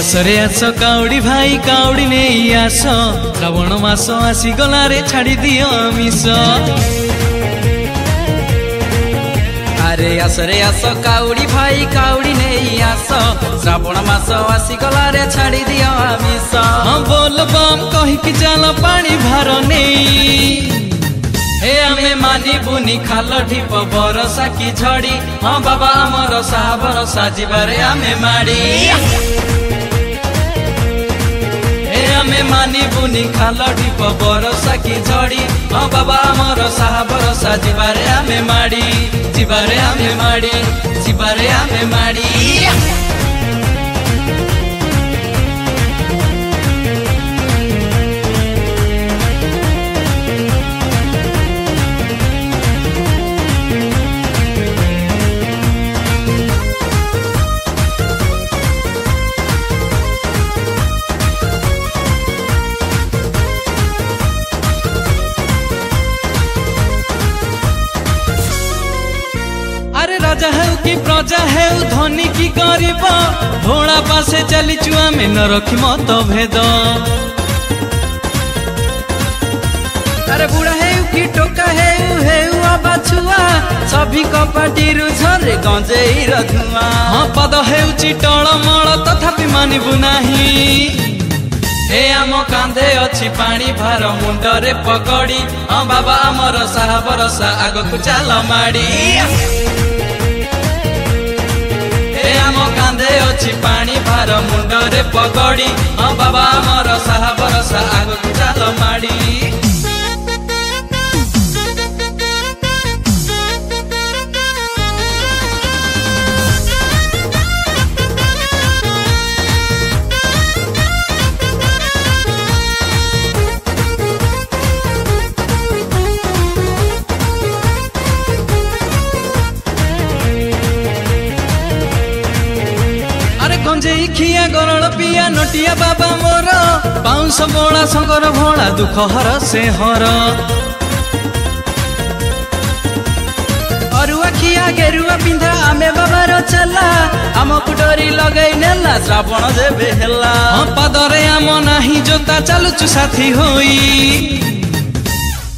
आसरे आस cowardly भाई cowardly नहीं आस श्रावण मास आसी गला रे छाड़ी दियो आमिष। अरे आसरे आस काउडी भाई काउडी नहीं आस श्रावण मास आसी गला रे छाड़ी दियो आमिष। हाँ बोल बम कही कि चल पानी भार नहीं हे आमे मानी बुनी खाल ढीप बरसा की झड़ी। हाँ बाबा आमर साहा भरसा जीवारे आमे माड़ी। हे आमे मानी बुनी खाल ढीप बरसा की झड़ी। हाँ बाबा आमर साहा भरसा जीवारे आमे माड़ी। जीवारे आमे माड़ी जीवारे आमे माड़ी। राजा है कि प्रजा है धनी की गरीब घोड़ा पासे चली चुआ में न रखी मत भेद। अरे बुढ़ा है कि टोका है बाछुआ सभी कपाटी रुझरे गंजे धुआ। हाँ पद है चिटल मल तथापि मानिबु नाही। हे आम कांधे अच्छी पानी भार मुंडरे पकड़ी। हाँ बाबा आमर साहा भरसा आगकु चाल माड़ी। कांधे अच्छी पानी भार मुंडरे पकड़ी। हाँ बाबा आमर साहा भरसा आगकु चाल माड़ी। गंजेई खिया गरल पिया नटिया बाबा मोर पाउंस बोला शंकर भोला दुख हर से हर। अरुआ खिया गेरुआ पिंधा आमे बाबार चला आमकु डोरी लगई नेला श्रावण जेबे हेला। हाँ पादरे आम नाही जोता चलुचु साथी होई।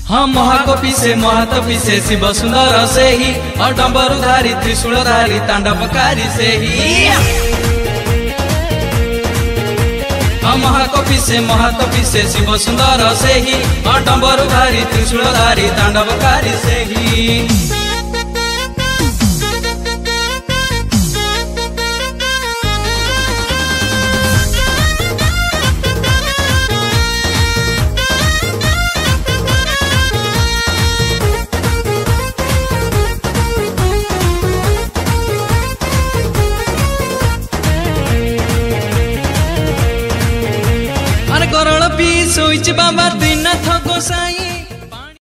हाँ महाकपि से महातपि से शिव सुंदर से ही और डम्बरुधारी त्रिशूलधारी तांडवकारी से ही। महाकपि से शिव सुंदर से ही और डम्बरुधारी त्रिशूलधारी तांडवकारी से ही। गरल पी सोच बाबा दीनाथ गोसाई।